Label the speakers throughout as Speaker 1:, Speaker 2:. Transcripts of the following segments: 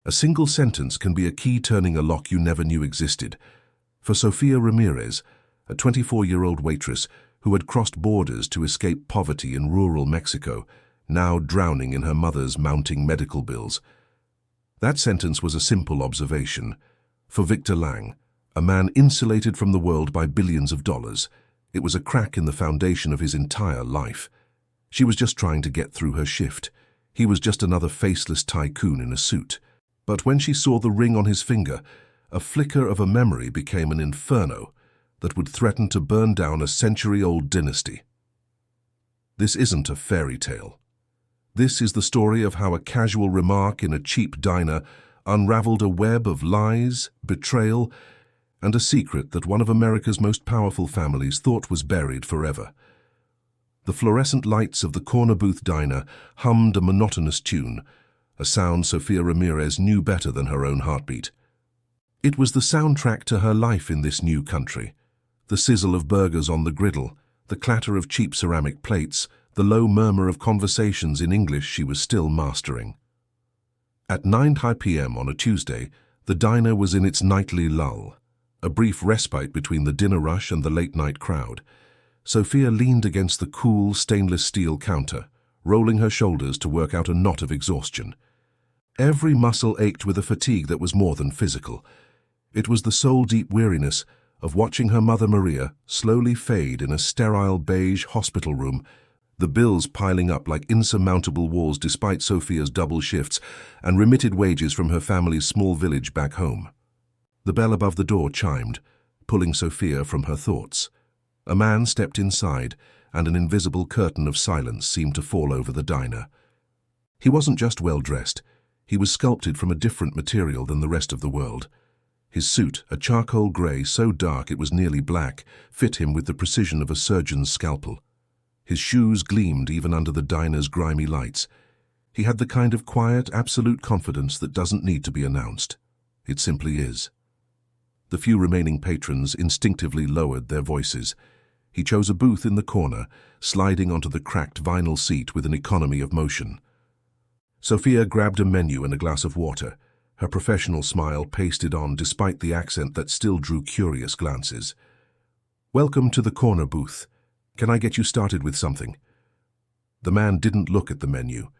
Speaker 1: A single sentence can be a key turning a lock you never knew existed. For Sofia Ramirez, a 24-year-old waitress who had crossed borders to escape poverty in rural Mexico, now drowning in her mother's mounting medical bills. That sentence was a simple observation. For Victor Lang, a man insulated from the world by billions of dollars, it was a crack in the foundation of his entire life. She was just trying to get through her shift. He was just another faceless tycoon in a suit. But when she saw the ring on his finger, a flicker of a memory became an inferno that would threaten to burn down a century-old dynasty. This isn't a fairy tale. This is the story of how a casual remark in a cheap diner unraveled a web of lies, betrayal, and a secret that one of America's most powerful families thought was buried forever. The fluorescent lights of the corner booth diner hummed a monotonous tune, a sound Sofia Ramirez knew better than her own heartbeat. It was the soundtrack to her life in this new country. The sizzle of burgers on the griddle, the clatter of cheap ceramic plates, the low murmur of conversations in English she was still mastering. At 9 p.m. on a Tuesday, the diner was in its nightly lull, a brief respite between the dinner rush and the late-night crowd. Sofia leaned against the cool stainless steel counter, rolling her shoulders to work out a knot of exhaustion. Every muscle ached with a fatigue that was more than physical. It was the soul-deep weariness of watching her mother Maria slowly fade in a sterile beige hospital room, the bills piling up like insurmountable walls despite Sofia's double shifts and remitted wages from her family's small village back home. The bell above the door chimed, pulling Sofia from her thoughts. A man stepped inside, and an invisible curtain of silence seemed to fall over the diner. He wasn't just well-dressed. He was sculpted from a different material than the rest of the world. His suit, a charcoal grey so dark it was nearly black, fit him with the precision of a surgeon's scalpel. His shoes gleamed even under the diner's grimy lights. He had the kind of quiet, absolute confidence that doesn't need to be announced. It simply is. The few remaining patrons instinctively lowered their voices. He chose a booth in the corner, sliding onto the cracked vinyl seat with an economy of motion. Sofia grabbed a menu and a glass of water, her professional smile pasted on despite the accent that still drew curious glances. "Welcome to the corner booth. Can I get you started with something?" The man didn't look at the menu.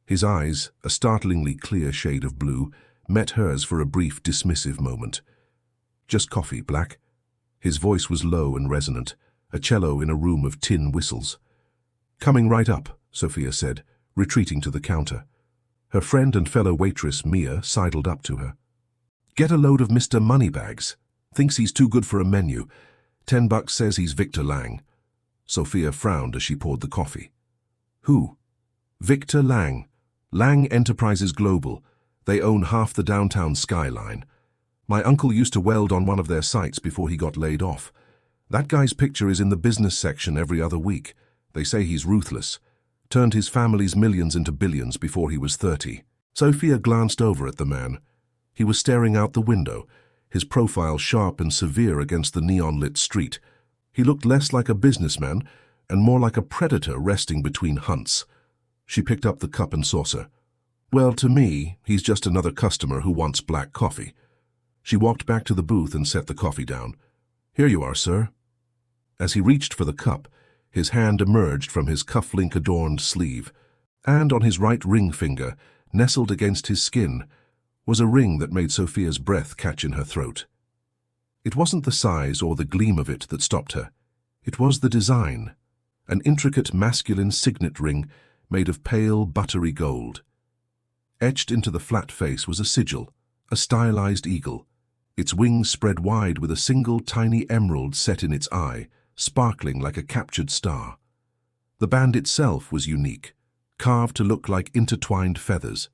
Speaker 1: His eyes, a startlingly clear shade of blue, met hers for a brief dismissive moment. "Just coffee, black." His voice was low and resonant, a cello in a room of tin whistles. "Coming right up," Sofia said, retreating to the counter. Her friend and fellow waitress, Mia, sidled up to her. "Get a load of Mr. Moneybags. Thinks he's too good for a menu. $10 says he's Victor Lang." Sofia frowned as she poured the coffee. "Who?" "Victor Lang. Lang Enterprises Global. They own half the downtown skyline. My uncle used to weld on one of their sites before he got laid off. That guy's picture is in the business section every other week. They say he's ruthless. Turned his family's millions into billions before he was 30. Sofia glanced over at the man. He was staring out the window, his profile sharp and severe against the neon-lit street. He looked less like a businessman and more like a predator resting between hunts. She picked up the cup and saucer. "Well, to me, he's just another customer who wants black coffee." She walked back to the booth and set the coffee down. "Here you are, sir." As he reached for the cup, his hand emerged from his cufflink-adorned sleeve, and on his right ring finger, nestled against his skin, was a ring that made Sofia's breath catch in her throat. It wasn't the size or the gleam of it that stopped her. It was the design, an intricate masculine signet ring made of pale, buttery gold. Etched into the flat face was a sigil, a stylized eagle, its wings spread wide with a single tiny emerald set in its eye, sparkling like a captured star. The band itself was unique, carved to look like intertwined feathers.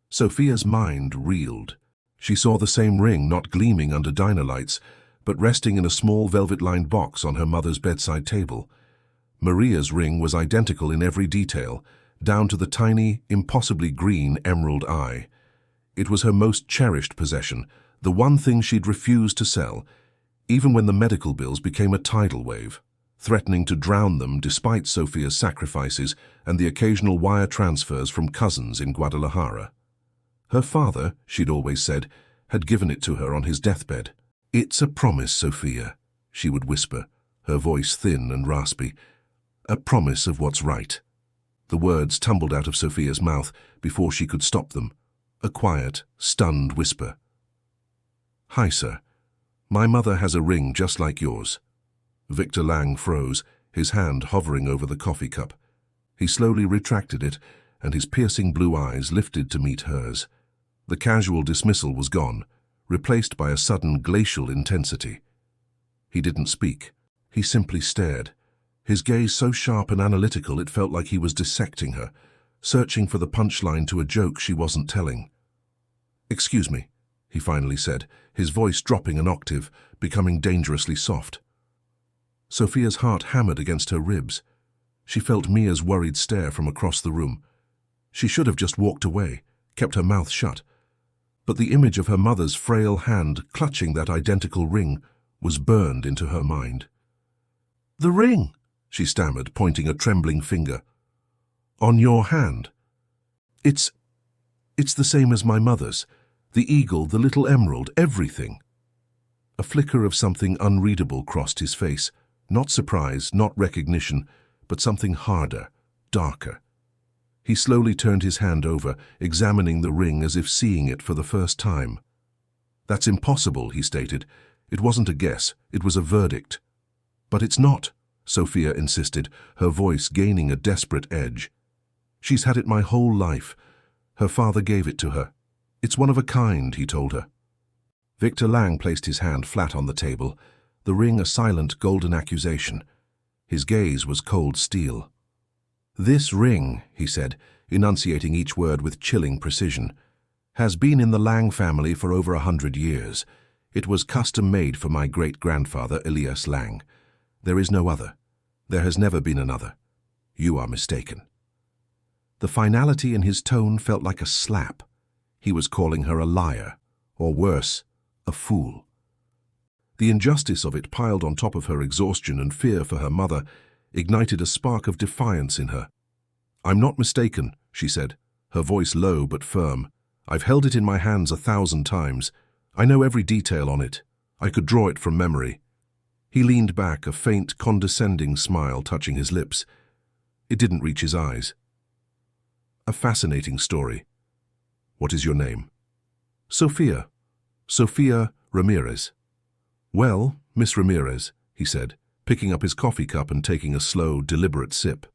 Speaker 1: Sofia's mind reeled. She saw the same ring not gleaming under diner lights, but resting in a small velvet-lined box on her mother's bedside table. Maria's ring was identical in every detail, down to the tiny, impossibly green emerald eye. It was her most cherished possession, the one thing she'd refused to sell, even when the medical bills became a tidal wave, threatening to drown them despite Sofia's sacrifices and the occasional wire transfers from cousins in Guadalajara. Her father, she'd always said, had given it to her on his deathbed. "It's a promise, Sophia," she would whisper, her voice thin and raspy. "A promise of what's right." The words tumbled out of Sophia's mouth before she could stop them. A quiet, stunned whisper. "Hi, sir. My mother has a ring just like yours." Victor Lang froze, his hand hovering over the coffee cup. He slowly retracted it, and his piercing blue eyes lifted to meet hers. The casual dismissal was gone, replaced by a sudden glacial intensity. He didn't speak. He simply stared, his gaze so sharp and analytical it felt like he was dissecting her, searching for the punchline to a joke she wasn't telling. "Excuse me," he finally said, his voice dropping an octave, becoming dangerously soft. Sophia's heart hammered against her ribs. She felt Mia's worried stare from across the room. She should have just walked away, kept her mouth shut. But the image of her mother's frail hand clutching that identical ring was burned into her mind. "The ring," she stammered, pointing a trembling finger. "On your hand. It's the same as my mother's. The eagle, the little emerald, everything." A flicker of something unreadable crossed his face. Not surprise, not recognition, but something harder, darker. He slowly turned his hand over, examining the ring as if seeing it for the first time. "That's impossible," he stated. It wasn't a guess, it was a verdict. "But it's not," Sophia insisted, her voice gaining a desperate edge. "She's had it my whole life. Her father gave it to her. It's one of a kind," he told her. Victor Lang placed his hand flat on the table, the ring a silent golden accusation. His gaze was cold steel. "This ring," he said, enunciating each word with chilling precision, "has been in the Lang family for over 100 years. It was custom-made for my great-grandfather, Elias Lang. There is no other. There has never been another. You are mistaken." The finality in his tone felt like a slap. He was calling her a liar, or worse, a fool. The injustice of it, piled on top of her exhaustion and fear for her mother, ignited a spark of defiance in her. "I'm not mistaken," she said, her voice low but firm. "I've held it in my hands 1,000 times. I know every detail on it. I could draw it from memory." He leaned back, a faint, condescending smile touching his lips. It didn't reach his eyes. "A fascinating story. What is your name?" "Sophia. Sophia Ramirez." "Well, Miss Ramirez," he said, picking up his coffee cup and taking a slow, deliberate sip.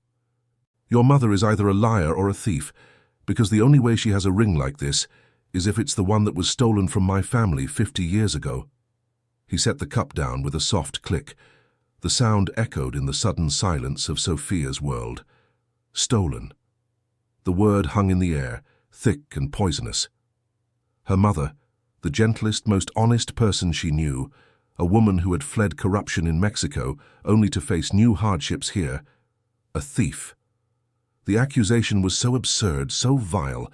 Speaker 1: "Your mother is either a liar or a thief, because the only way she has a ring like this is if it's the one that was stolen from my family 50 years ago." He set the cup down with a soft click. The sound echoed in the sudden silence of Sophia's world. Stolen. The word hung in the air, thick and poisonous. Her mother, the gentlest, most honest person she knew, a woman who had fled corruption in Mexico only to face new hardships here, a thief. The accusation was so absurd, so vile,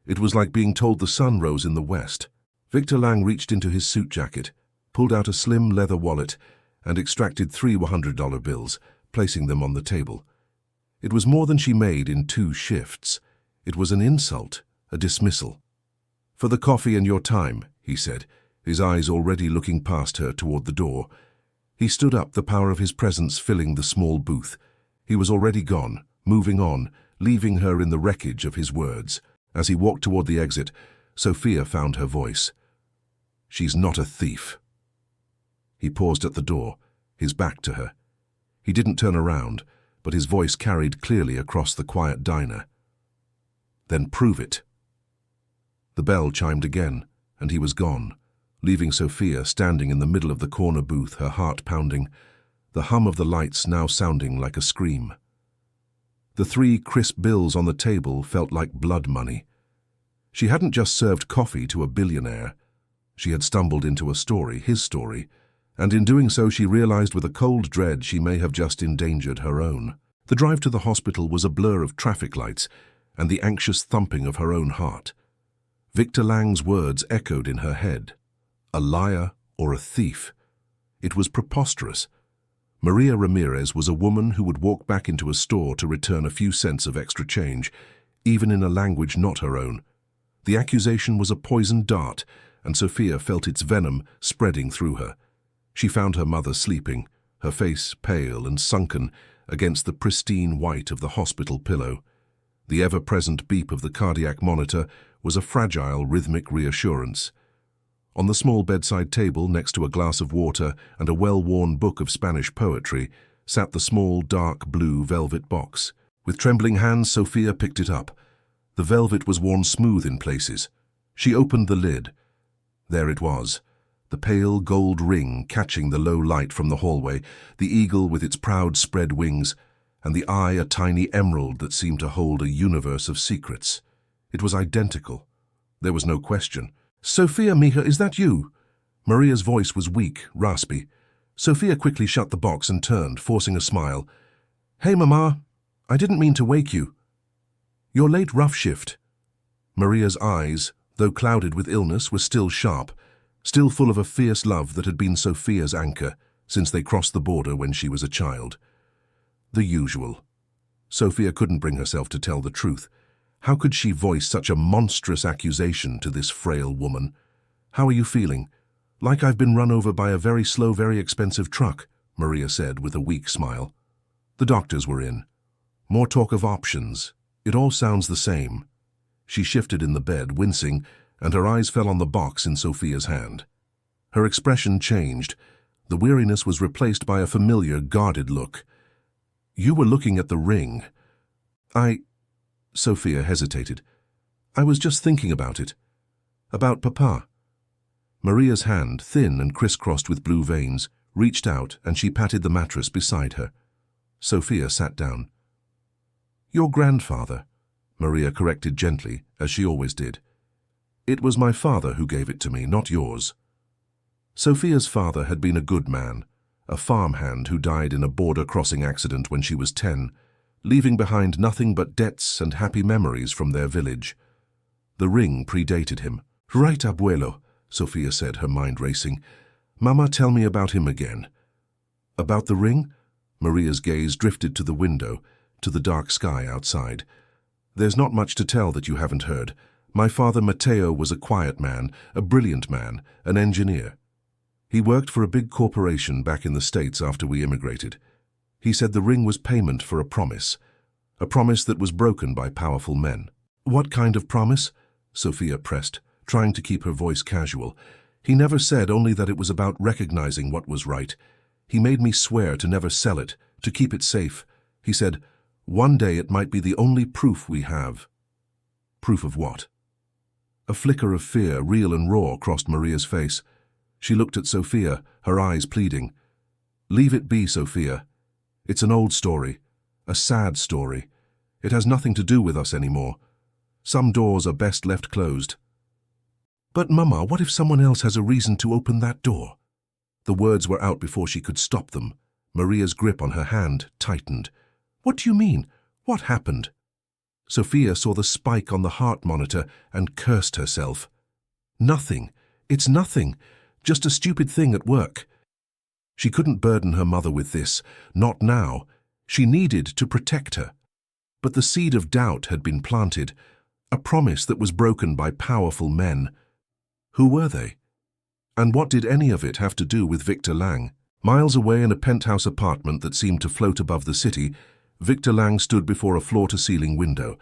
Speaker 1: it was like being told the sun rose in the west. Victor Lang reached into his suit jacket, pulled out a slim leather wallet, and extracted 3 $100 bills, placing them on the table. It was more than she made in 2 shifts. It was an insult, a dismissal. "For the coffee and your time," he said, his eyes already looking past her toward the door. He stood up, the power of his presence filling the small booth. He was already gone, moving on, leaving her in the wreckage of his words. As he walked toward the exit, Sophia found her voice. "She's not a thief." He paused at the door, his back to her. He didn't turn around, but his voice carried clearly across the quiet diner. "Then prove it." The bell chimed again, and he was gone, leaving Sophia standing in the middle of the corner booth, her heart pounding, the hum of the lights now sounding like a scream. The 3 crisp bills on the table felt like blood money. She hadn't just served coffee to a billionaire. She had stumbled into a story, his story, and in doing so she realized with a cold dread she may have just endangered her own. The drive to the hospital was a blur of traffic lights and the anxious thumping of her own heart. Victor Lang's words echoed in her head. A liar or a thief. It was preposterous. Maria Ramirez was a woman who would walk back into a store to return a few cents of extra change, even in a language not her own. The accusation was a poisoned dart, and Sophia felt its venom spreading through her. She found her mother sleeping, her face pale and sunken against the pristine white of the hospital pillow. The ever-present beep of the cardiac monitor was a fragile, rhythmic reassurance. On the small bedside table, next to a glass of water and a well-worn book of Spanish poetry, sat the small, dark blue velvet box. With trembling hands, Sophia picked it up. The velvet was worn smooth in places. She opened the lid. There it was, the pale gold ring catching the low light from the hallway, the eagle with its proud spread wings, and the eye a tiny emerald that seemed to hold a universe of secrets. It was identical. There was no question. "Sophia, mija, is that you?" Maria's voice was weak, raspy. Sophia quickly shut the box and turned, forcing a smile. "Hey, Mama, I didn't mean to wake you. Your late rough shift." Maria's eyes, though clouded with illness, were still sharp, still full of a fierce love that had been Sophia's anchor since they crossed the border when she was a child. The usual. Sophia couldn't bring herself to tell the truth. How could she voice such a monstrous accusation to this frail woman? "How are you feeling?" "Like I've been run over by a very slow, very expensive truck," Maria said with a weak smile. The doctors were in. More talk of options. It all sounds the same. She shifted in the bed, wincing, and her eyes fell on the box in Sophia's hand. Her expression changed. The weariness was replaced by a familiar, guarded look. "You were looking at the ring." Sophia hesitated. "I was just thinking about it. About Papa." Maria's hand, thin and crisscrossed with blue veins, reached out and she patted the mattress beside her. Sophia sat down. "Your grandfather," Maria corrected gently, as she always did. "It was my father who gave it to me, not yours." Sophia's father had been a good man, a farmhand who died in a border-crossing accident when she was 10, leaving behind nothing but debts and happy memories from their village. The ring predated him. "Right, abuelo," Sophia said, her mind racing. "Mama, tell me about him again." "About the ring?" Maria's gaze drifted to the window, to the dark sky outside. "There's not much to tell that you haven't heard. My father Mateo was a quiet man, a brilliant man, an engineer. He worked for a big corporation back in the States after we immigrated. He said the ring was payment for a promise that was broken by powerful men." "What kind of promise?" Sophia pressed, trying to keep her voice casual. "He never said, only that it was about recognizing what was right. He made me swear to never sell it, to keep it safe. He said, one day it might be the only proof we have." "Proof of what?" A flicker of fear, real and raw, crossed Maria's face. She looked at Sophia, her eyes pleading. "Leave it be, Sophia. It's an old story, a sad story. It has nothing to do with us anymore. Some doors are best left closed." "But, Mama, what if someone else has a reason to open that door?" The words were out before she could stop them. Maria's grip on her hand tightened. "What do you mean? What happened?" Sophia saw the spike on the heart monitor and cursed herself. "Nothing. It's nothing. Just a stupid thing at work." She couldn't burden her mother with this, not now. She needed to protect her. But the seed of doubt had been planted, a promise that was broken by powerful men. Who were they? And what did any of it have to do with Victor Lang? Miles away in a penthouse apartment that seemed to float above the city, Victor Lang stood before a floor-to-ceiling window.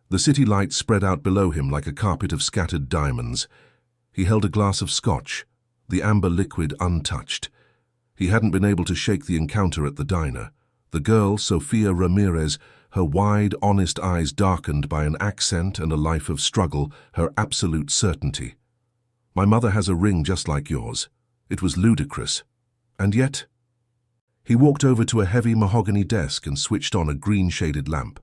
Speaker 1: The city lights spread out below him like a carpet of scattered diamonds. He held a glass of scotch, the amber liquid untouched. He hadn't been able to shake the encounter at the diner. The girl, Sophia Ramirez, her wide, honest eyes darkened by an accent and a life of struggle, her absolute certainty. "My mother has a ring just like yours." It was ludicrous. And yet... He walked over to a heavy mahogany desk and switched on a green-shaded lamp.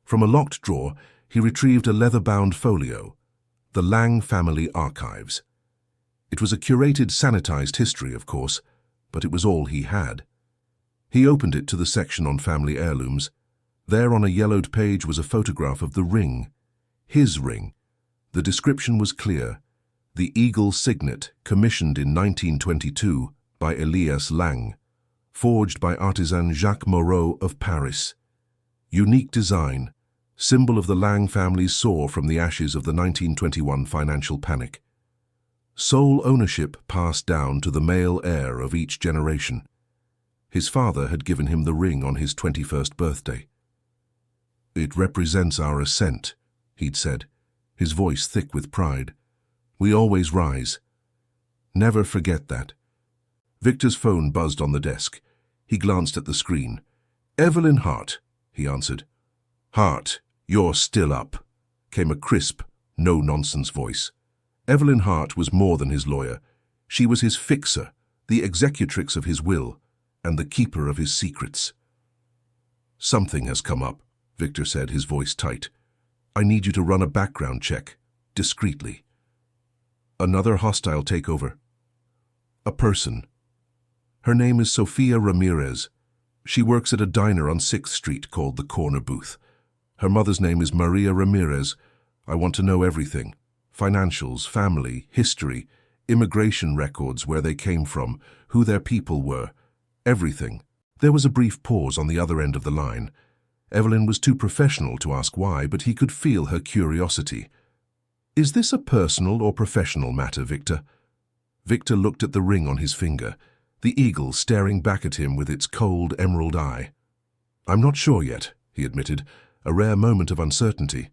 Speaker 1: From a locked drawer, he retrieved a leather-bound folio, the Lang Family Archives. It was a curated, sanitized history, of course, but it was all he had. He opened it to the section on family heirlooms. There on a yellowed page was a photograph of the ring. His ring. The description was clear. The eagle signet, commissioned in 1922 by Elias Lang, forged by artisan Jacques Moreau of Paris. Unique design, symbol of the Lang family's soar from the ashes of the 1921 financial panic. Sole ownership passed down to the male heir of each generation. His father had given him the ring on his 21st birthday. "It represents our ascent," he'd said, his voice thick with pride. "We always rise. Never forget that." Victor's phone buzzed on the desk. He glanced at the screen. "Evelyn Hart," he answered. "Hart, you're still up," came a crisp, no-nonsense voice. Evelyn Hart was more than his lawyer. She was his fixer, the executrix of his will, and the keeper of his secrets. "Something has come up," Victor said, his voice tight. "I need you to run a background check, discreetly." "Another hostile takeover?" "A person. Her name is Sofia Ramirez. She works at a diner on 6th Street called the Corner Booth. Her mother's name is Maria Ramirez. I want to know everything. Financials, family, history, immigration records, where they came from, who their people were. Everything." There was a brief pause on the other end of the line. Evelyn was too professional to ask why, but he could feel her curiosity. "Is this a personal or professional matter, Victor?" Victor looked at the ring on his finger, the eagle staring back at him with its cold emerald eye. "I'm not sure yet," he admitted, a rare moment of uncertainty.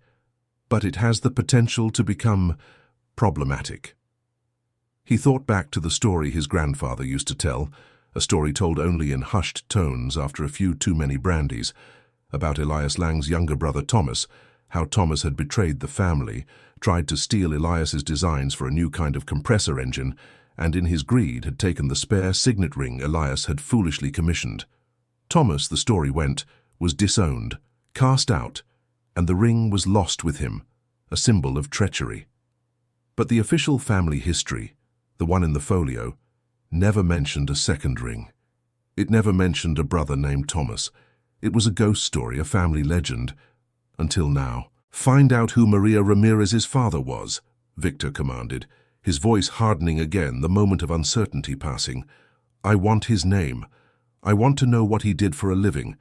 Speaker 1: "But it has the potential to become problematic." He thought back to the story his grandfather used to tell, a story told only in hushed tones after a few too many brandies, about Elias Lang's younger brother Thomas, how Thomas had betrayed the family, tried to steal Elias's designs for a new kind of compressor engine, and in his greed had taken the spare signet ring Elias had foolishly commissioned. Thomas, the story went, was disowned, cast out, and the ring was lost with him, a symbol of treachery. But the official family history, the one in the folio, never mentioned a second ring. It never mentioned a brother named Thomas. It was a ghost story, a family legend, until now. "Find out who Maria Ramirez's father was," Victor commanded, his voice hardening again, the moment of uncertainty passing. "I want his name. I want to know what he did for a living,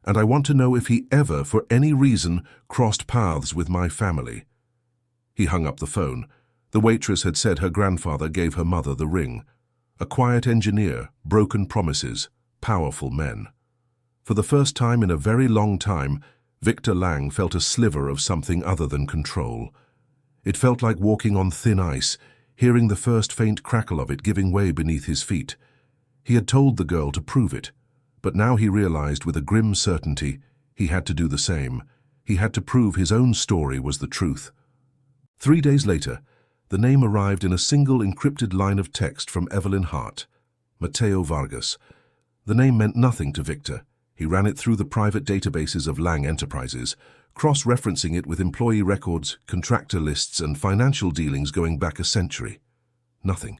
Speaker 1: and I want to know if he ever, for any reason, crossed paths with my family." He hung up the phone. The waitress had said her grandfather gave her mother the ring. A quiet engineer, broken promises, powerful men. For the first time in a very long time, Victor Lang felt a sliver of something other than control. It felt like walking on thin ice, hearing the first faint crackle of it giving way beneath his feet. He had told the girl to prove it, but now he realized with a grim certainty he had to do the same. He had to prove his own story was the truth. 3 days later, the name arrived in a single encrypted line of text from Evelyn Hart, Mateo Vargas. The name meant nothing to Victor. He ran it through the private databases of Lang Enterprises, cross-referencing it with employee records, contractor lists, and financial dealings going back a century. Nothing.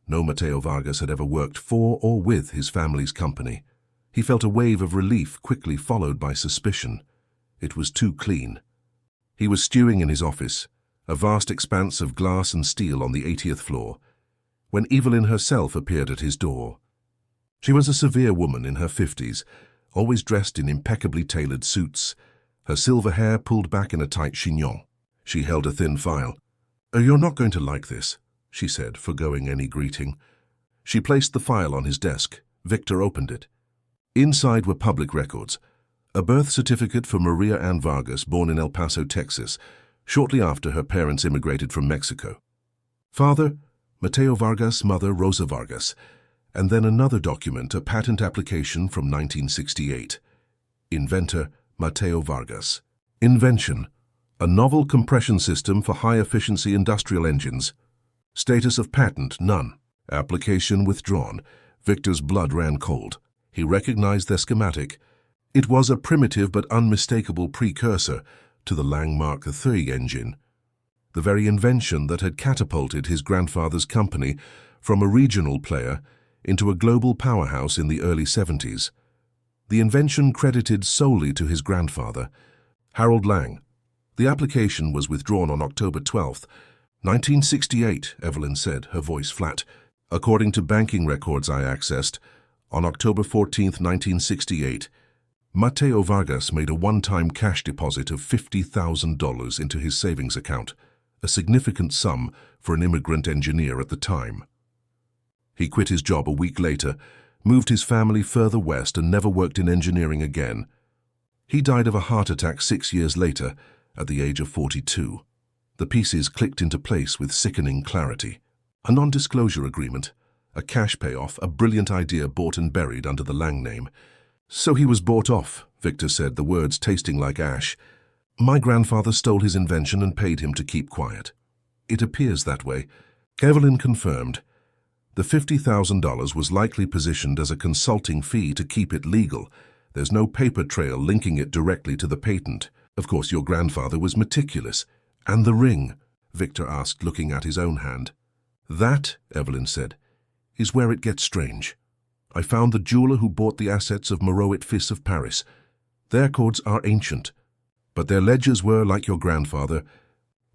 Speaker 1: No Mateo Vargas had ever worked for or with his family's company. He felt a wave of relief quickly followed by suspicion. It was too clean. He was stewing in his office, a vast expanse of glass and steel on the 80th floor, when Evelyn herself appeared at his door. She was a severe woman in her 50s, always dressed in impeccably tailored suits, her silver hair pulled back in a tight chignon. She held a thin file. "You're not going to like this," she said, forgoing any greeting. She placed the file on his desk. Victor opened it. Inside were public records. A birth certificate for Maria Ann Vargas, born in El Paso, Texas, shortly after her parents immigrated from Mexico. Father, Mateo Vargas, mother, Rosa Vargas. And then another document, a patent application from 1968. Inventor, Mateo Vargas. Invention, a novel compression system for high-efficiency industrial engines. Status of patent, none. Application withdrawn. Victor's blood ran cold. He recognized their schematic. It was a primitive but unmistakable precursor to the Lang Mark III engine, the very invention that had catapulted his grandfather's company from a regional player into a global powerhouse in the early 70s. The invention credited solely to his grandfather, Harold Lang. The application was withdrawn on October 12th, 1968, Evelyn said, her voice flat. According to banking records I accessed, on October 14th, 1968, Mateo Vargas made a one-time cash deposit of $50,000 into his savings account, a significant sum for an immigrant engineer at the time. He quit his job a week later, moved his family further west and never worked in engineering again. He died of a heart attack 6 years later, at the age of 42. The pieces clicked into place with sickening clarity. A non-disclosure agreement, a cash payoff, a brilliant idea bought and buried under the Lang name. "So he was bought off," Victor said, the words tasting like ash. "My grandfather stole his invention and paid him to keep quiet." "It appears that way," Evelyn confirmed. The $50,000 was likely positioned as a consulting fee to keep it legal. There's no paper trail linking it directly to the patent. Of course, your grandfather was meticulous. "And the ring?" Victor asked, looking at his own hand. "That," Evelyn said, "is where it gets strange. I found the jeweler who bought the assets of Moreau Fils of Paris. Their codes are ancient, but their ledgers were, like your grandfather,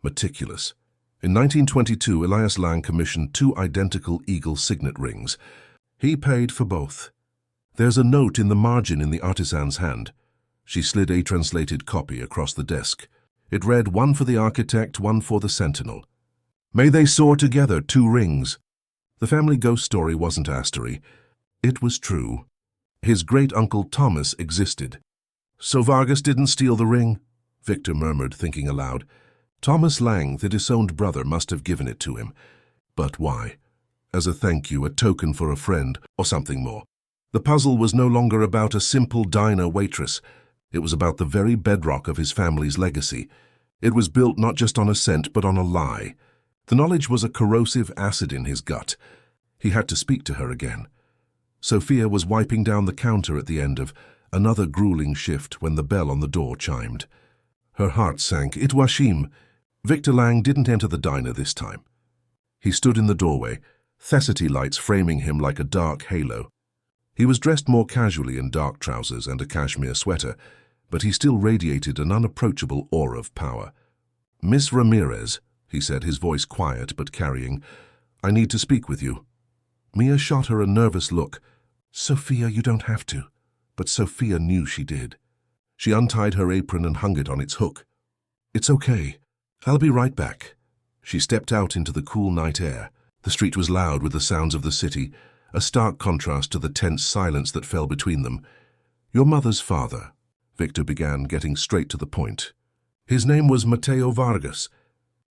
Speaker 1: meticulous. In 1922, Elias Lang commissioned 2 identical eagle signet rings. He paid for both. There's a note in the margin in the artisan's hand." She slid a translated copy across the desk. It read, "One for the architect, one for the sentinel. May they soar together, 2 rings." The family ghost story wasn't astery. It was true. His great-uncle Thomas existed. "So Vargas didn't steal the ring?" Victor murmured, thinking aloud. "Thomas Lang, the disowned brother, must have given it to him. But why? As a thank you, a token for a friend, or something more?" The puzzle was no longer about a simple diner waitress. It was about the very bedrock of his family's legacy. It was built not just on a scent, but on a lie. The knowledge was a corrosive acid in his gut. He had to speak to her again. Sophia was wiping down the counter at the end of another grueling shift when the bell on the door chimed. Her heart sank. It was Hashim. Victor Lang didn't enter the diner this time. He stood in the doorway, thesity lights framing him like a dark halo. He was dressed more casually in dark trousers and a cashmere sweater, but he still radiated an unapproachable aura of power. "Miss Ramirez," he said, his voice quiet but carrying, "I need to speak with you." Mia shot her a nervous look. "Sophia, you don't have to." But Sophia knew she did. She untied her apron and hung it on its hook. "It's okay. I'll be right back." She stepped out into the cool night air. The street was loud with the sounds of the city, a stark contrast to the tense silence that fell between them. "Your mother's father," Victor began, getting straight to the point. "His name was Mateo Vargas."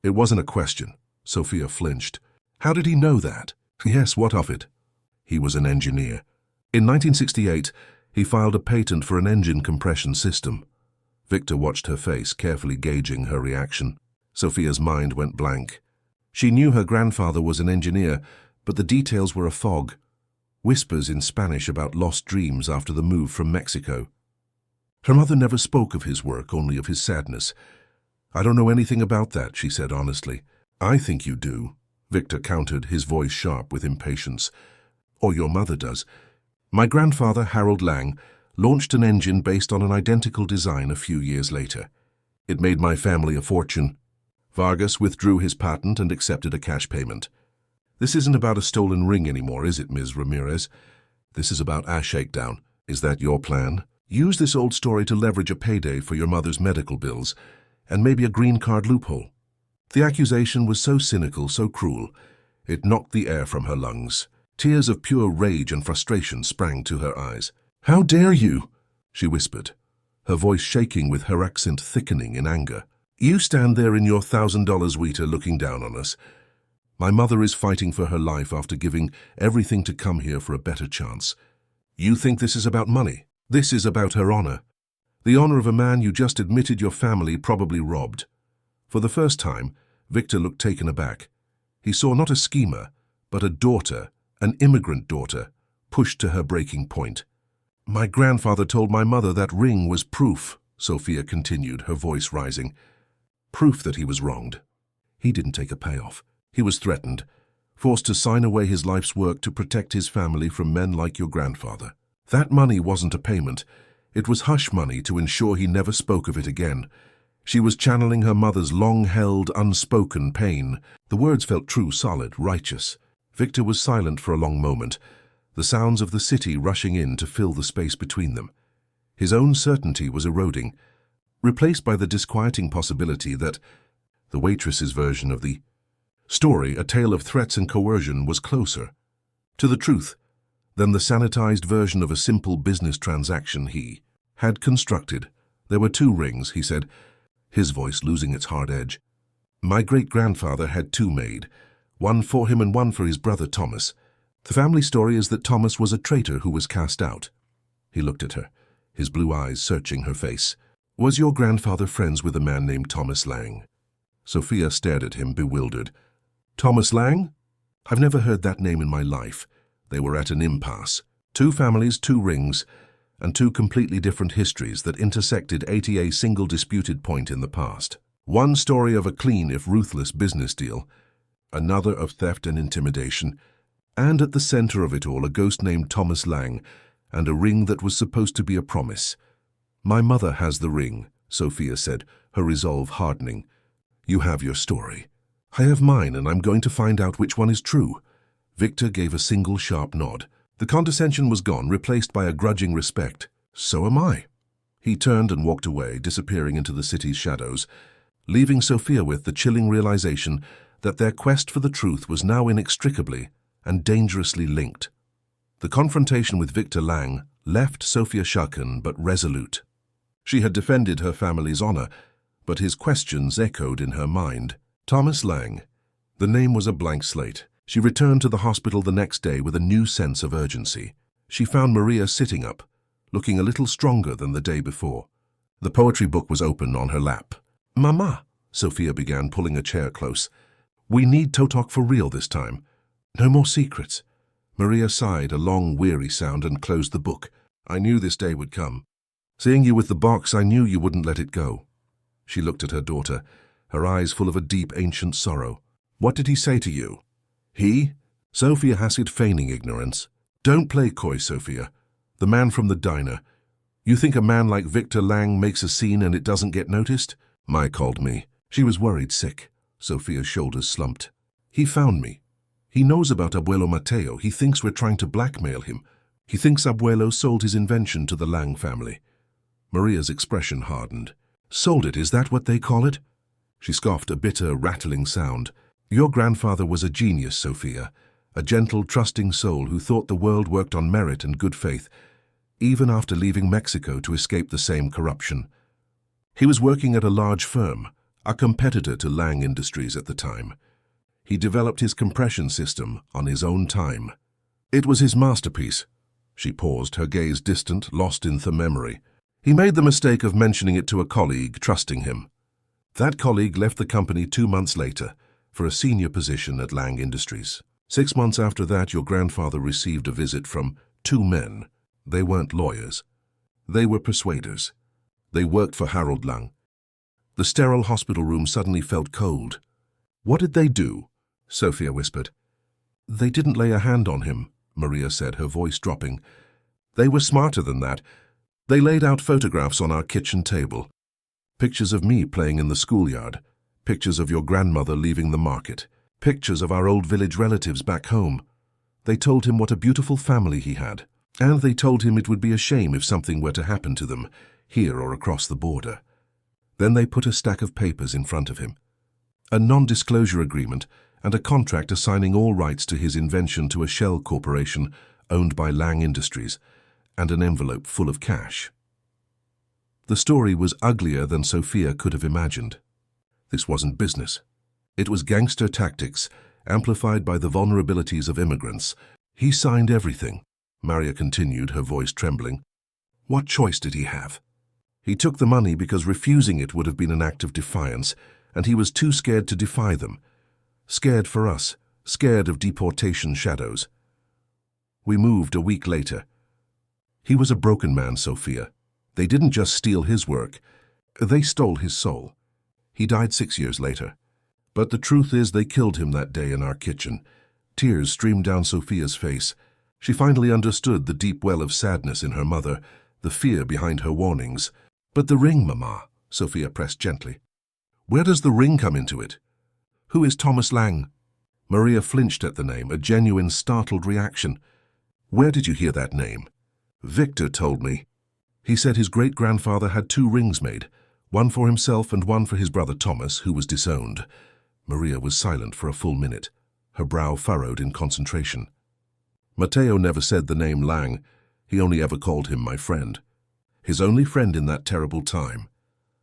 Speaker 1: It wasn't a question. Sophia flinched. "How did he know that?" "Yes, what of it?" "He was an engineer. In 1968, he filed a patent for an engine compression system." Victor watched her face, carefully gauging her reaction. Sophia's mind went blank. She knew her grandfather was an engineer, but the details were a fog. Whispers in Spanish about lost dreams after the move from Mexico. Her mother never spoke of his work, only of his sadness. "I don't know anything about that," she said honestly. "I think you do," Victor countered, his voice sharp with impatience. "Or your mother does. My grandfather, Harold Lang, launched an engine based on an identical design a few years later. It made my family a fortune. Vargas withdrew his patent and accepted a cash payment. This isn't about a stolen ring anymore, is it, Ms. Ramirez? This is about our shakedown. Is that your plan? Use this old story to leverage a payday for your mother's medical bills, and maybe a green card loophole." The accusation was so cynical, so cruel. It knocked the air from her lungs. Tears of pure rage and frustration sprang to her eyes. "How dare you?" she whispered, her voice shaking with her accent thickening in anger. "You stand there in your $1,000 waiter looking down on us. My mother is fighting for her life after giving everything to come here for a better chance. You think this is about money? This is about her honor. The honor of a man you just admitted your family probably robbed." For the first time, Victor looked taken aback. He saw not a schemer, but a daughter, an immigrant daughter, pushed to her breaking point. "My grandfather told my mother that ring was proof," Sophia continued, her voice rising. "Proof that he was wronged. He didn't take a payoff. He was threatened, forced to sign away his life's work to protect his family from men like your grandfather. That money wasn't a payment. It was hush money to ensure he never spoke of it again. She was channeling her mother's long-held, unspoken pain. The words felt true, solid, righteous. Victor was silent for a long moment, the sounds of the city rushing in to fill the space between them. His own certainty was eroding, replaced by the disquieting possibility that the waitress's version of the story, a tale of threats and coercion, was closer to the truth than the sanitized version of a simple business transaction he had constructed. There were 2 rings, he said, his voice losing its hard edge. My great-grandfather had 2 made, one for him and one for his brother Thomas. The family story is that Thomas was a traitor who was cast out. He looked at her, his blue eyes searching her face. Was your grandfather friends with a man named Thomas Lang? Sophia stared at him, bewildered. Thomas Lang? I've never heard that name in my life. They were at an impasse. 2 families, 2 rings, and 2 completely different histories that intersected at a single disputed point in the past. One story of a clean, if ruthless, business deal, another of theft and intimidation, and at the center of it all a ghost named Thomas Lang and a ring that was supposed to be a promise. My mother has the ring, Sophia said, her resolve hardening. You have your story. I have mine, and I'm going to find out which one is true. Victor gave a single sharp nod. The condescension was gone, replaced by a grudging respect. So am I. He turned and walked away, disappearing into the city's shadows, leaving Sophia with the chilling realization that their quest for the truth was now inextricably and dangerously linked. The confrontation with Victor Lang left Sophia shaken but resolute. She had defended her family's honor, but his questions echoed in her mind. Thomas Lang. The name was a blank slate. She returned to the hospital the next day with a new sense of urgency. She found Maria sitting up, looking a little stronger than the day before. The poetry book was open on her lap. Mama, Sophia began, pulling a chair close. We need to talk for real this time. No more secrets. Maria sighed, a long, weary sound, and closed the book. I knew this day would come. Seeing you with the box, I knew you wouldn't let it go. She looked at her daughter, her eyes full of a deep, ancient sorrow. What did he say to you? He? Sophia hasked, feigning ignorance. Don't play coy, Sophia. The man from the diner. You think a man like Victor Lang makes a scene and it doesn't get noticed? Mai called me. She was worried sick. Sophia's shoulders slumped. He found me. He knows about Abuelo Mateo. He thinks we're trying to blackmail him. He thinks Abuelo sold his invention to the Lang family. Maria's expression hardened. Sold it, is that what they call it? She scoffed, a bitter, rattling sound. Your grandfather was a genius, Sophia, a gentle, trusting soul who thought the world worked on merit and good faith, even after leaving Mexico to escape the same corruption. He was working at a large firm, a competitor to Lang Industries at the time. He developed his compression system on his own time. It was his masterpiece. She paused, her gaze distant, lost in the memory. He made the mistake of mentioning it to a colleague, trusting him. That colleague left the company 2 months later for a senior position at Lang Industries. 6 months after that, your grandfather received a visit from 2 men. They weren't lawyers. They were persuaders. They worked for Harold Lang. The sterile hospital room suddenly felt cold. What did they do? Sophia whispered. They didn't lay a hand on him, Maria said, her voice dropping. They were smarter than that. They laid out photographs on our kitchen table. Pictures of me playing in the schoolyard. Pictures of your grandmother leaving the market. Pictures of our old village relatives back home. They told him what a beautiful family he had. And they told him it would be a shame if something were to happen to them, here or across the border. Then they put a stack of papers in front of him. A non-disclosure agreement and a contract assigning all rights to his invention to a shell corporation owned by Lang Industries, and an envelope full of cash. The story was uglier than Sophia could have imagined. This wasn't business. It was gangster tactics, amplified by the vulnerabilities of immigrants. He signed everything, Maria continued, her voice trembling. What choice did he have? He took the money because refusing it would have been an act of defiance, and he was too scared to defy them. Scared for us, scared of deportation shadows. We moved a week later. He was a broken man, Sophia. They didn't just steal his work. They stole his soul. He died 6 years later. But the truth is they killed him that day in our kitchen. Tears streamed down Sophia's face. She finally understood the deep well of sadness in her mother, the fear behind her warnings. But the ring, Mama, Sophia pressed gently. Where does the ring come into it? Who is Thomas Lang? Maria flinched at the name, a genuine startled reaction. Where did you hear that name? Victor told me. He said his great-grandfather had 2 rings made, one for himself and one for his brother Thomas, who was disowned. Maria was silent for a full minute, her brow furrowed in concentration. Matteo never said the name Lang. He only ever called him my friend. His only friend in that terrible time.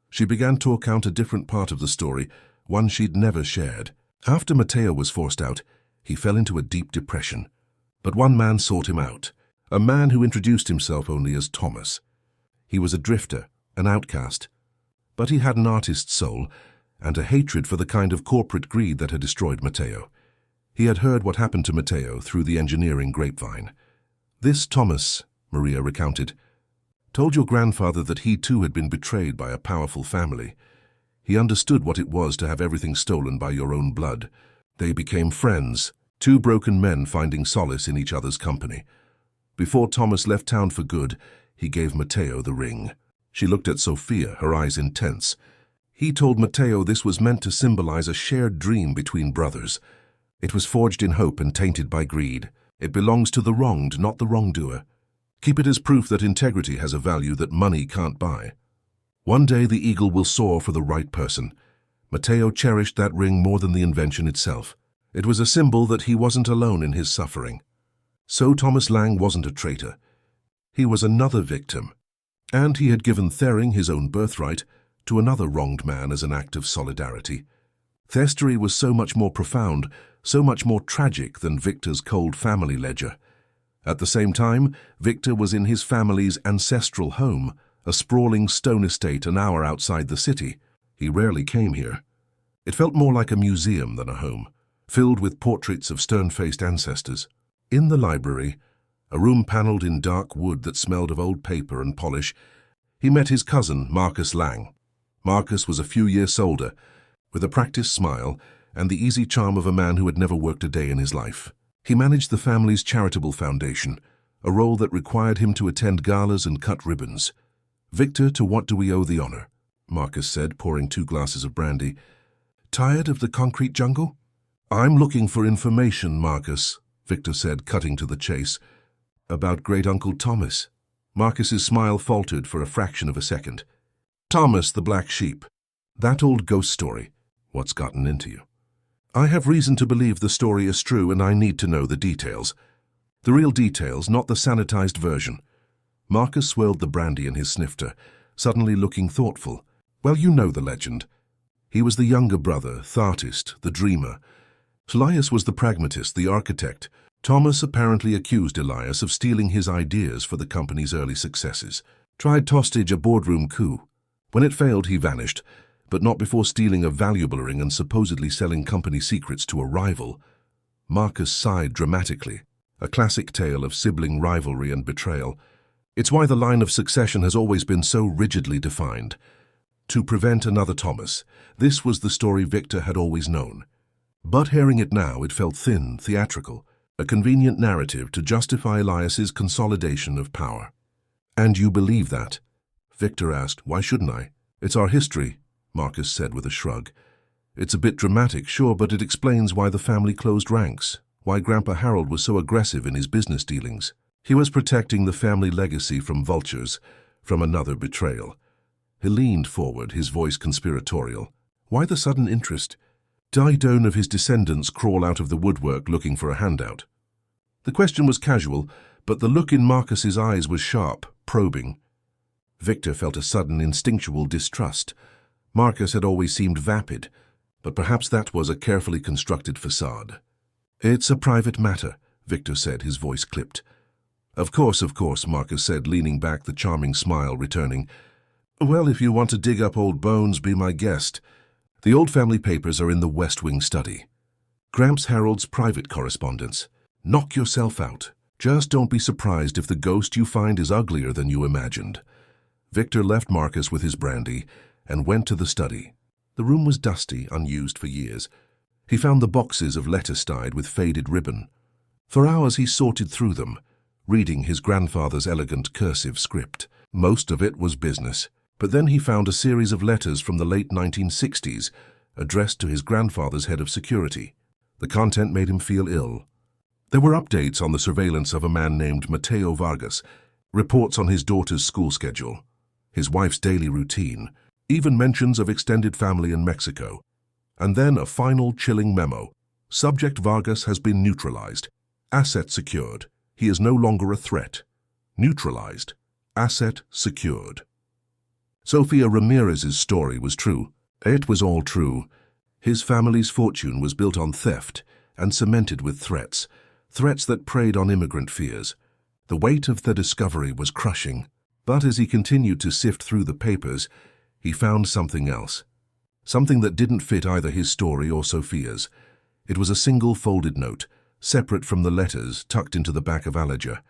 Speaker 1: She began to account a different part of the story, one she'd never shared. After Matteo was forced out, he fell into a deep depression. But one man sought him out, a man who introduced himself only as Thomas. He was a drifter, an outcast. But he had an artist's soul and a hatred for the kind of corporate greed that had destroyed Matteo. He had heard what happened to Matteo through the engineering grapevine. This Thomas, Maria recounted, told your grandfather that he too had been betrayed by a powerful family. He understood what it was to have everything stolen by your own blood. They became friends, 2 broken men finding solace in each other's company. Before Thomas left town for good, he gave Matteo the ring. She looked at Sophia, her eyes intense. He told Matteo this was meant to symbolize a shared dream between brothers. It was forged in hope and tainted by greed. It belongs to the wronged, not the wrongdoer. Keep it as proof that integrity has a value that money can't buy. One day the eagle will soar for the right person. Matteo cherished that ring more than the invention itself. It was a symbol that he wasn't alone in his suffering. So Thomas Lang wasn't a traitor. He was another victim. And he had given Thering his own birthright to another wronged man as an act of solidarity. Thestery was so much more profound, so much more tragic than Victor's cold family ledger. At the same time, Victor was in his family's ancestral home, a sprawling stone estate an hour outside the city. He rarely came here. It felt more like a museum than a home, filled with portraits of stern-faced ancestors. In the library, a room panelled in dark wood that smelled of old paper and polish, he met his cousin, Marcus Lang. Marcus was a few years older, with a practiced smile and the easy charm of a man who had never worked a day in his life. He managed the family's charitable foundation, a role that required him to attend galas and cut ribbons. "Victor, to what do we owe the honor?" Marcus said, pouring 2 glasses of brandy. "Tired of the concrete jungle?" "I'm looking for information, Marcus," Victor said, cutting to the chase. "About great-uncle Thomas." Marcus's smile faltered for a fraction of a second. "Thomas the black sheep. That old ghost story. What's gotten into you?" "I have reason to believe the story is true, and I need to know the details. The real details, not the sanitized version." Marcus swirled the brandy in his snifter, suddenly looking thoughtful. "Well, you know the legend. He was the younger brother, the artist, the dreamer. Elias was the pragmatist, the architect. Thomas apparently accused Elias of stealing his ideas for the company's early successes. Tried to stage a boardroom coup. When it failed, he vanished, but not before stealing a valuable ring and supposedly selling company secrets to a rival." Marcus sighed dramatically, a classic tale of sibling rivalry and betrayal. It's why the line of succession has always been so rigidly defined. To prevent another Thomas, this was the story Victor had always known. But hearing it now, it felt thin, theatrical, a convenient narrative to justify Elias's consolidation of power. "And you believe that?" Victor asked. "Why shouldn't I? It's our history," Marcus said with a shrug. "It's a bit dramatic, sure, but it explains why the family closed ranks, why Grandpa Harold was so aggressive in his business dealings. He was protecting the family legacy from vultures, from another betrayal." He leaned forward, his voice conspiratorial. "Why the sudden interest? Did none of his descendants crawl out of the woodwork looking for a handout?" The question was casual, but the look in Marcus's eyes was sharp, probing. Victor felt a sudden instinctual distrust. Marcus had always seemed vapid, but perhaps that was a carefully constructed facade. "It's a private matter," Victor said, his voice clipped. Of course," Marcus said, leaning back, the charming smile returning. "Well, if you want to dig up old bones, be my guest. The old family papers are in the West Wing study. Gramps Harold's private correspondence. Knock yourself out. Just don't be surprised if the ghost you find is uglier than you imagined." Victor left Marcus with his brandy and went to the study. The room was dusty, unused for years. He found the boxes of letters tied with faded ribbon. For hours he sorted through them, reading his grandfather's elegant cursive script. Most of it was business, but then he found a series of letters from the late 1960s, addressed to his grandfather's head of security. The content made him feel ill. There were updates on the surveillance of a man named Matteo Vargas, reports on his daughter's school schedule, his wife's daily routine, even mentions of extended family in Mexico. And then a final chilling memo. Subject Vargas has been neutralized. Asset secured. He is no longer a threat. Neutralized. Asset secured. Sofia Ramirez's story was true. It was all true. His family's fortune was built on theft and cemented with threats. Threats that preyed on immigrant fears. The weight of the discovery was crushing. But as he continued to sift through the papers, he found something else. Something that didn't fit either his story or Sofia's. It was a single folded note, separate from the letters tucked into the back of a ledger.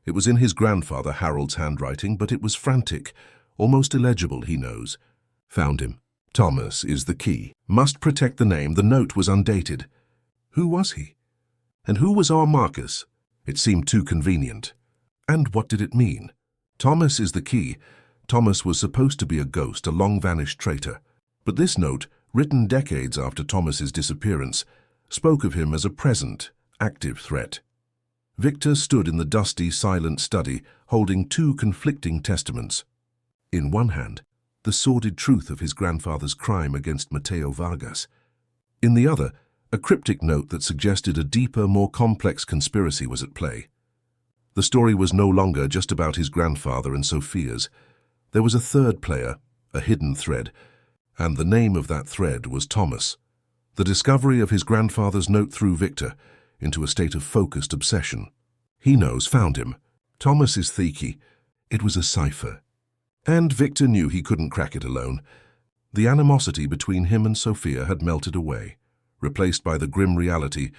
Speaker 1: It was in his grandfather Harold's handwriting, but it was frantic, almost illegible, he knows. Found him. Thomas is the key. Must protect the name. The note was undated. Who was he? And who was our Marcus? It seemed too convenient. And what did it mean? Thomas is the key. Thomas was supposed to be a ghost, a long-vanished traitor. But this note, written decades after Thomas's disappearance, spoke of him as a present, active threat. Victor stood in the dusty, silent study, holding two conflicting testaments. In one hand, the sordid truth of his grandfather's crime against Mateo Vargas. In the other, a cryptic note that suggested a deeper, more complex conspiracy was at play. The story was no longer just about his grandfather and Sofia's. There was a third player, a hidden thread, and the name of that thread was Thomas. The discovery of his grandfather's note threw Victor into a state of focused obsession. He knows, found him. Thomas is the key. It was a cipher. And Victor knew he couldn't crack it alone. The animosity between him and Sofia had melted away, replaced by the grim reality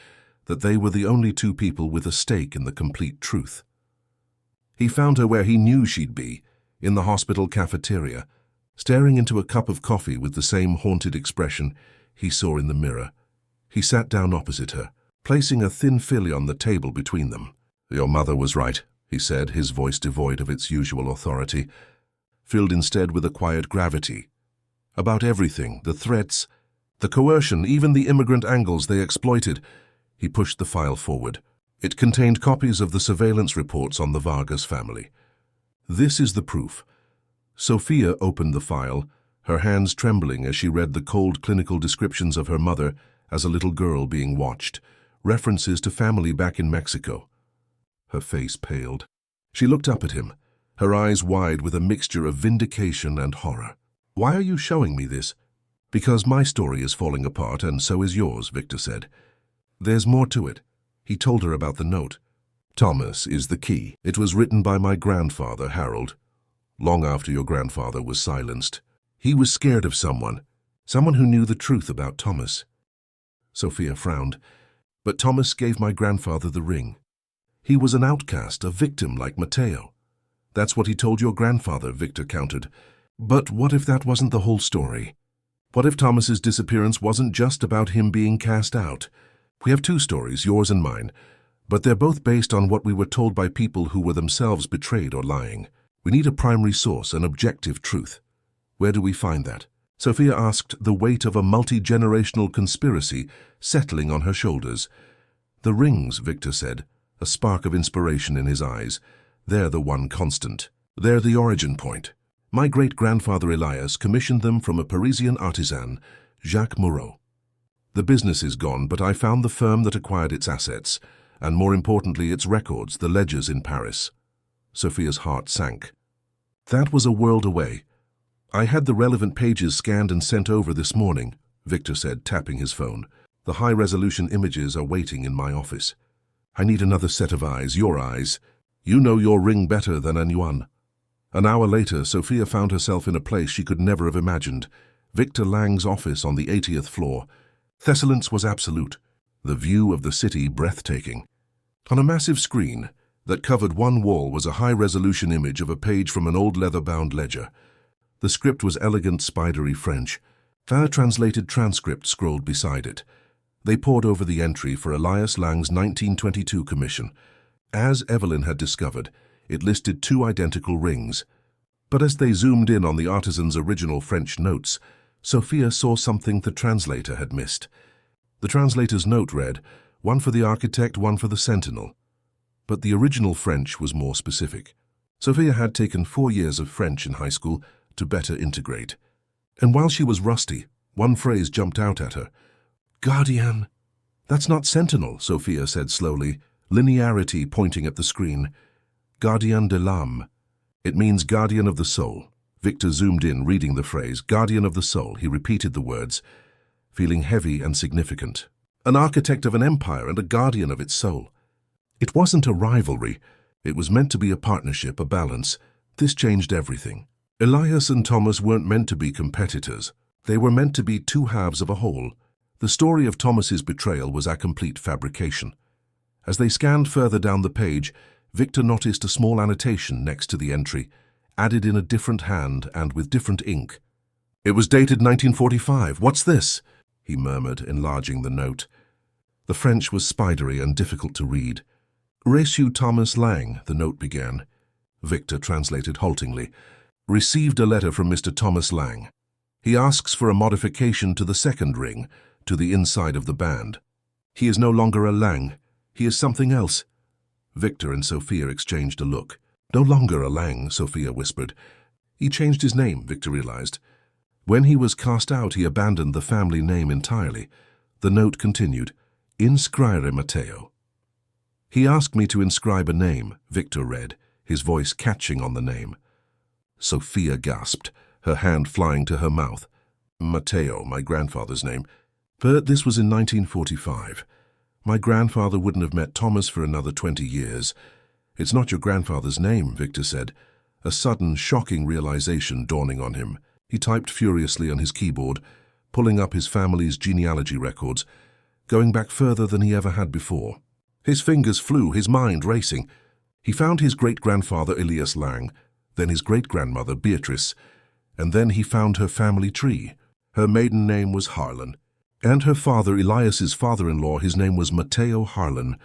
Speaker 1: that they were the only two people with a stake in the complete truth. He found her where he knew she'd be, in the hospital cafeteria, staring into a cup of coffee with the same haunted expression he saw in the mirror. He sat down opposite her, placing a thin filly on the table between them. "Your mother was right," he said, his voice devoid of its usual authority, filled instead with a quiet gravity. About everything, the threats, the coercion, even the immigrant angles they exploited. He pushed the file forward. It contained copies of the surveillance reports on the Vargas family. "This is the proof." Sofia opened the file, her hands trembling as she read the cold clinical descriptions of her mother as a little girl being watched, references to family back in Mexico. Her face paled. She looked up at him, her eyes wide with a mixture of vindication and horror. "Why are you showing me this?" "Because my story is falling apart, and so is yours," Victor said. "There's more to it." He told her about the note. "Thomas is the key. It was written by my grandfather, Harold, long after your grandfather was silenced. He was scared of someone who knew the truth about Thomas." Sofia frowned. "But Thomas gave my grandfather the ring. He was an outcast, a victim like Mateo." "That's what he told your grandfather," Victor countered. "But what if that wasn't the whole story? What if Thomas's disappearance wasn't just about him being cast out? We have two stories, yours and mine, but they're both based on what we were told by people who were themselves betrayed or lying. We need a primary source, an objective truth. Where do we find that?" Sofia asked, the weight of a multi-generational conspiracy settling on her shoulders. "The rings," Victor said, a spark of inspiration in his eyes. "They're the one constant. They're the origin point. My great-grandfather Elias commissioned them from a Parisian artisan, Jacques Moreau. The business is gone, but I found the firm that acquired its assets, and more importantly its records, the ledgers in Paris." Sofia's heart sank. "That was a world away. I had the relevant pages scanned and sent over this morning," Victor said, tapping his phone. "The high-resolution images are waiting in my office. I need another set of eyes, your eyes. You know your ring better than anyone." An hour later, Sofia found herself in a place she could never have imagined, Victor Lang's office on the 80th floor. Thessalon's was absolute, the view of the city breathtaking. On a massive screen that covered one wall was a high-resolution image of a page from an old leather-bound ledger. The script was elegant, spidery French. A translated transcript scrolled beside it. They pored over the entry for Elias Lang's 1922 commission. As Evelyn had discovered, it listed two identical rings. But as they zoomed in on the artisan's original French notes, Sofia saw something the translator had missed. The translator's note read, "One for the architect, one for the sentinel." But the original French was more specific. Sophia had taken 4 years of French in high school to better integrate. And while she was rusty, one phrase jumped out at her. "Guardian." "That's not sentinel," Sophia said slowly, linearity pointing at the screen. "Gardien de l'âme." "It means guardian of the soul." Victor zoomed in, reading the phrase. "Guardian of the soul." He repeated the words, feeling heavy and significant. An architect of an empire and a guardian of its soul. It wasn't a rivalry. It was meant to be a partnership, a balance. This changed everything. Elias and Thomas weren't meant to be competitors. They were meant to be two halves of a whole. The story of Thomas's betrayal was a complete fabrication. As they scanned further down the page, Victor noticed a small annotation next to the entry, added in a different hand and with different ink. "It was dated 1945. What's this?" he murmured, enlarging the note. The French was spidery and difficult to read. "Reçu Thomas Lang," the note began. Victor translated haltingly. "Received a letter from Mr. Thomas Lang. He asks for a modification to the second ring, to the inside of the band. He is no longer a Lang. He is something else." Victor and Sophia exchanged a look. "No longer a Lang," Sophia whispered. "He changed his name," Victor realized. "When he was cast out, he abandoned the family name entirely." The note continued, "Inscrire Matteo." "He asked me to inscribe a name," Victor read, his voice catching on the name. Sophia gasped, her hand flying to her mouth. "Matteo, my grandfather's name. But this was in 1945. My grandfather wouldn't have met Thomas for another 20 years. It's not your grandfather's name," Victor said, a sudden, shocking realization dawning on him. He typed furiously on his keyboard, pulling up his family's genealogy records, going back further than he ever had before. His fingers flew, his mind racing. He found his great-grandfather Elias Lang, then his great-grandmother Beatrice, and then he found her family tree. Her maiden name was Harlan, and her father, Elias's father-in-law, his name was Matteo Harlan,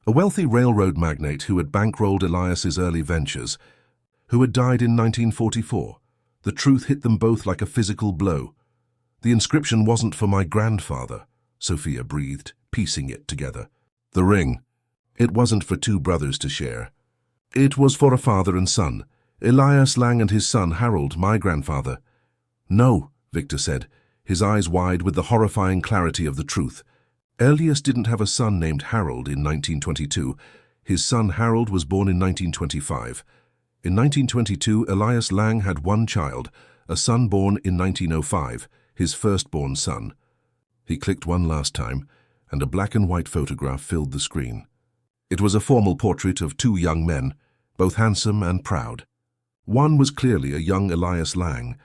Speaker 1: a wealthy railroad magnate who had bankrolled Elias's early ventures, who had died in 1944. The truth hit them both like a physical blow. "The inscription wasn't for my grandfather," Sophia breathed, piecing it together. "The ring. It wasn't for two brothers to share. It was for a father and son. Elias Lang and his son Harold, my grandfather." "No," Victor said, his eyes wide with the horrifying clarity of the truth. "Elias didn't have a son named Harold in 1922. His son Harold was born in 1925. In 1922, Elias Lang had one child, a son born in 1905, his firstborn son." He clicked one last time, and a black-and-white photograph filled the screen. It was a formal portrait of two young men, both handsome and proud. One was clearly a young Elias Lang.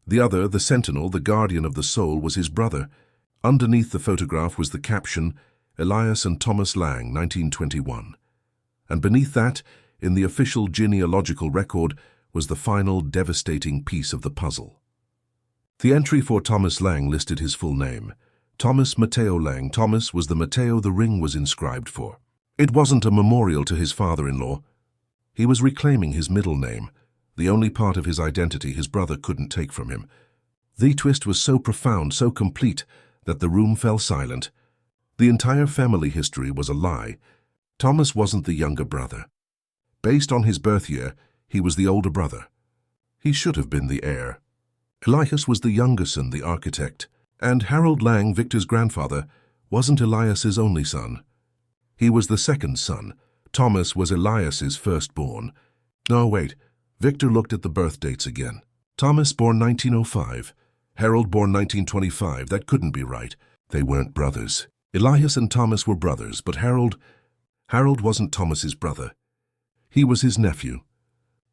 Speaker 1: The other, the sentinel, the guardian of the soul, was his brother. Underneath the photograph was the caption, "Elias and Thomas Lang, 1921. And beneath that, in the official genealogical record, was the final devastating piece of the puzzle. The entry for Thomas Lang listed his full name. Thomas Matteo Lang. Thomas was the Matteo the ring was inscribed for. It wasn't a memorial to his father-in-law. He was reclaiming his middle name, the only part of his identity his brother couldn't take from him. The twist was so profound, so complete, that the room fell silent. The entire family history was a lie. Thomas wasn't the younger brother. Based on his birth year, he was the older brother. He should have been the heir. Elias was the younger son, the architect, and Harold Lang, Victor's grandfather, wasn't Elias's only son. He was the second son. Thomas was Elias's firstborn. No, wait. Victor looked at the birth dates again. Thomas born 1905. Harold born 1925. That couldn't be right. They weren't brothers. Elias and Thomas were brothers, but Harold wasn't Thomas's brother. He was his nephew.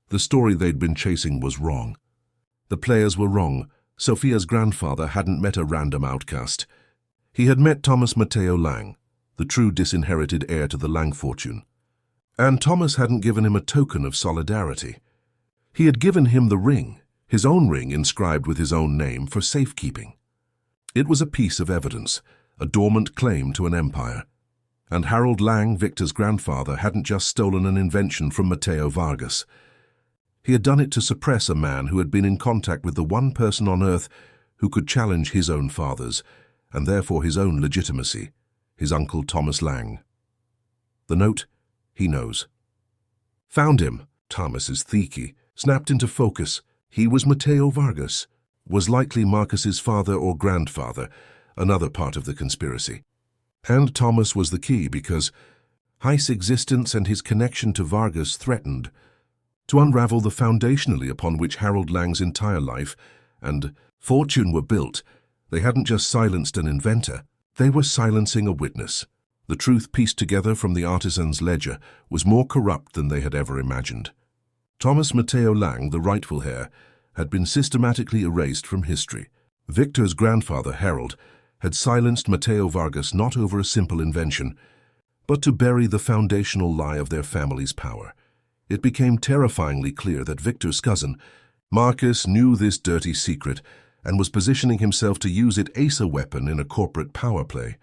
Speaker 1: The story they'd been chasing was wrong. The players were wrong. Sophia's grandfather hadn't met a random outcast. He had met Thomas Matteo Lang, the true disinherited heir to the Lang fortune. And Thomas hadn't given him a token of solidarity. He had given him the ring, his own ring inscribed with his own name, for safekeeping. It was a piece of evidence, a dormant claim to an empire. And Harold Lang, Victor's grandfather, hadn't just stolen an invention from Matteo Vargas. He had done it to suppress a man who had been in contact with the one person on earth who could challenge his own father's, and therefore his own legitimacy, his uncle Thomas Lang. The note, he knows. Found him. Thomas's Thiki, snapped into focus. He was Mateo Vargas, was likely Marcus's father or grandfather, another part of the conspiracy. And Thomas was the key because Heist's existence and his connection to Vargas threatened to unravel the foundationally upon which Harold Lang's entire life and fortune were built. They hadn't just silenced an inventor, they were silencing a witness. The truth pieced together from the artisan's ledger was more corrupt than they had ever imagined. Thomas Mateo Lang, the rightful heir, had been systematically erased from history. Victor's grandfather, Harold, had silenced Mateo Vargas not over a simple invention, but to bury the foundational lie of their family's power. It became terrifyingly clear that Victor's cousin, Marcus, knew this dirty secret and was positioning himself to use it as a weapon in a corporate power play.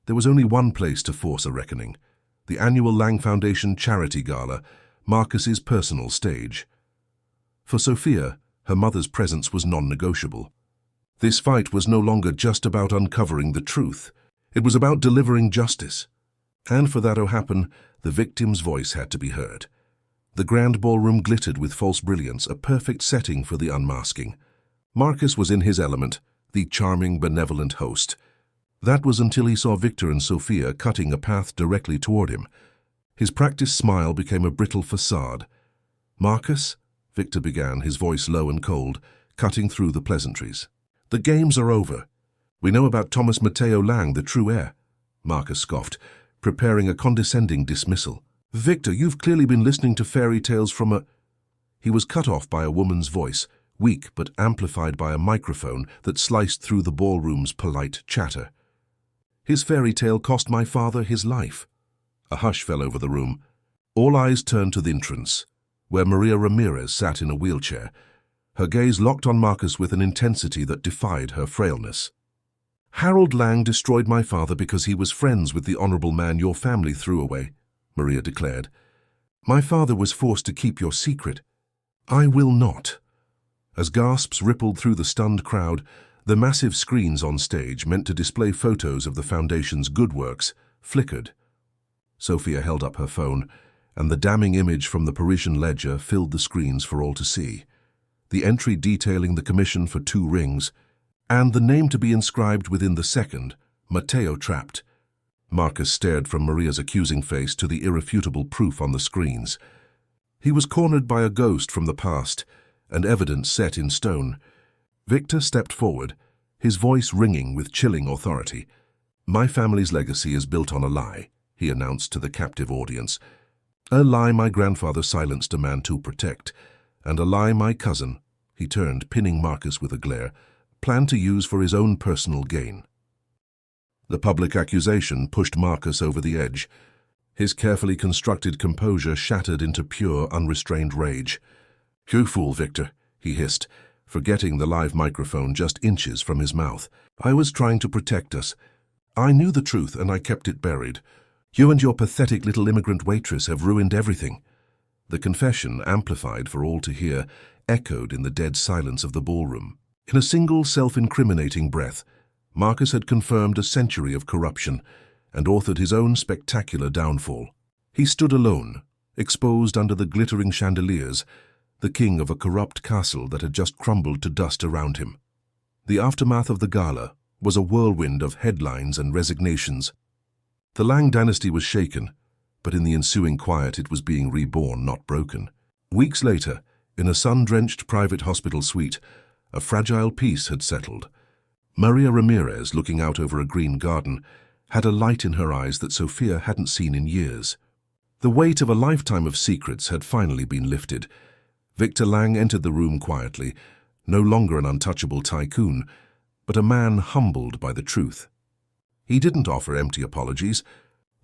Speaker 1: There was only one place to force a reckoning: the annual Lang Foundation Charity Gala, Marcus's personal stage. For Sophia, her mother's presence was non-negotiable. This fight was no longer just about uncovering the truth. It was about delivering justice. And for that to happen, the victim's voice had to be heard. The grand ballroom glittered with false brilliance, a perfect setting for the unmasking. Marcus was in his element, the charming, benevolent host. That was until he saw Victor and Sophia cutting a path directly toward him. His practiced smile became a brittle facade. "Marcus," Victor began, his voice low and cold, cutting through the pleasantries. "The games are over. We know about Thomas Mateo Lang, the true heir," Marcus scoffed, preparing a condescending dismissal. "Victor, you've clearly been listening to fairy tales from a—" He was cut off by a woman's voice, weak but amplified by a microphone that sliced through the ballroom's polite chatter. "His fairy tale cost my father his life." A hush fell over the room. All eyes turned to the entrance, where Maria Ramirez sat in a wheelchair, her gaze locked on Marcus with an intensity that defied her frailness. "Harold Lang destroyed my father because he was friends with the honorable man your family threw away," Maria declared. "My father was forced to keep your secret. I will not." As gasps rippled through the stunned crowd, the massive screens on stage, meant to display photos of the Foundation's good works, flickered. Sophia held up her phone, and the damning image from the Parisian ledger filled the screens for all to see. The entry detailing the commission for 2 rings, and the name to be inscribed within the second, Mateo trapped. Marcus stared from Maria's accusing face to the irrefutable proof on the screens. He was cornered by a ghost from the past, and evidence set in stone. Victor stepped forward, his voice ringing with chilling authority. "My family's legacy is built on a lie," he announced to the captive audience. "A lie my grandfather silenced a man to protect, and a lie my cousin," he turned, pinning Marcus with a glare, "planned to use for his own personal gain." The public accusation pushed Marcus over the edge. His carefully constructed composure shattered into pure, unrestrained rage. "You fool, Victor," he hissed, forgetting the live microphone just inches from his mouth. "I was trying to protect us. I knew the truth and I kept it buried. You and your pathetic little immigrant waitress have ruined everything." The confession, amplified for all to hear, echoed in the dead silence of the ballroom. In a single self-incriminating breath, Marcus had confirmed a century of corruption and authored his own spectacular downfall. He stood alone, exposed under the glittering chandeliers, the king of a corrupt castle that had just crumbled to dust around him. The aftermath of the gala was a whirlwind of headlines and resignations. The Lang dynasty was shaken, but in the ensuing quiet it was being reborn, not broken. Weeks later, in a sun-drenched private hospital suite, a fragile peace had settled. Maria Ramirez, looking out over a green garden, had a light in her eyes that Sophia hadn't seen in years. The weight of a lifetime of secrets had finally been lifted. Victor Lang entered the room quietly, no longer an untouchable tycoon, but a man humbled by the truth. He didn't offer empty apologies.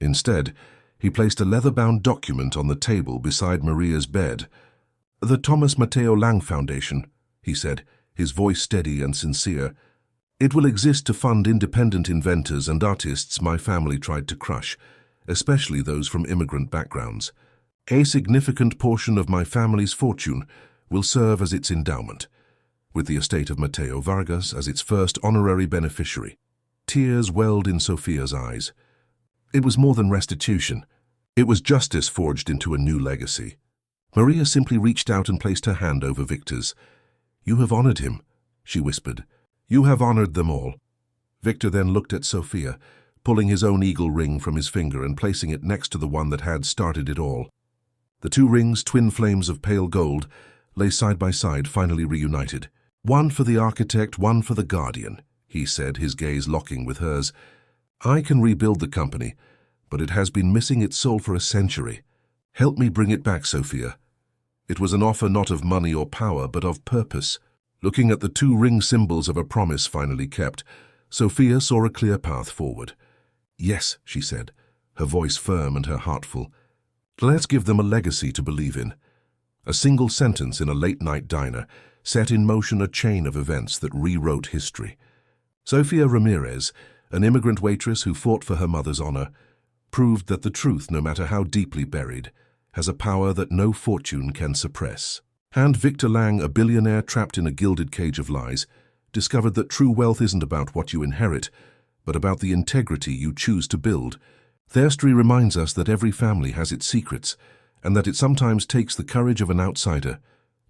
Speaker 1: Instead, he placed a leather-bound document on the table beside Maria's bed. "The Thomas Mateo Lang Foundation," he said, his voice steady and sincere. "It will exist to fund independent inventors and artists my family tried to crush, especially those from immigrant backgrounds. A significant portion of my family's fortune will serve as its endowment, with the estate of Mateo Vargas as its first honorary beneficiary." Tears welled in Sophia's eyes. It was more than restitution. It was justice forged into a new legacy. Maria simply reached out and placed her hand over Victor's. "You have honored him," she whispered. "You have honored them all." Victor then looked at Sophia, pulling his own eagle ring from his finger and placing it next to the one that had started it all. The two rings, twin flames of pale gold, lay side by side, finally reunited. "One for the architect, one for the guardian," he said, his gaze locking with hers. "I can rebuild the company, but it has been missing its soul for a century. Help me bring it back, Sophia." It was an offer not of money or power, but of purpose. Looking at the two ring symbols of a promise finally kept, Sophia saw a clear path forward. "Yes," she said, her voice firm and her heart full. "Let's give them a legacy to believe in." A single sentence in a late-night diner set in motion a chain of events that rewrote history. Sophia Ramirez, an immigrant waitress who fought for her mother's honor, proved that the truth, no matter how deeply buried, has a power that no fortune can suppress. And Victor Lang, a billionaire trapped in a gilded cage of lies, discovered that true wealth isn't about what you inherit, but about the integrity you choose to build. Their story reminds us that every family has its secrets, and that it sometimes takes the courage of an outsider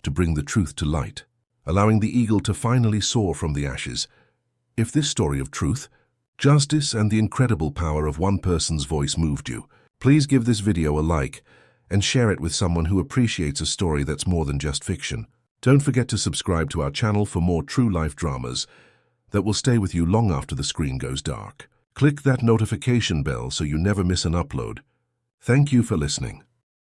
Speaker 1: to bring the truth to light, allowing the eagle to finally soar from the ashes. If this story of truth, justice, and the incredible power of one person's voice moved you, please give this video a like and share it with someone who appreciates a story that's more than just fiction. Don't forget to subscribe to our channel for more true-life dramas that will stay with you long after the screen goes dark. Click that notification bell so you never miss an upload. Thank you for listening.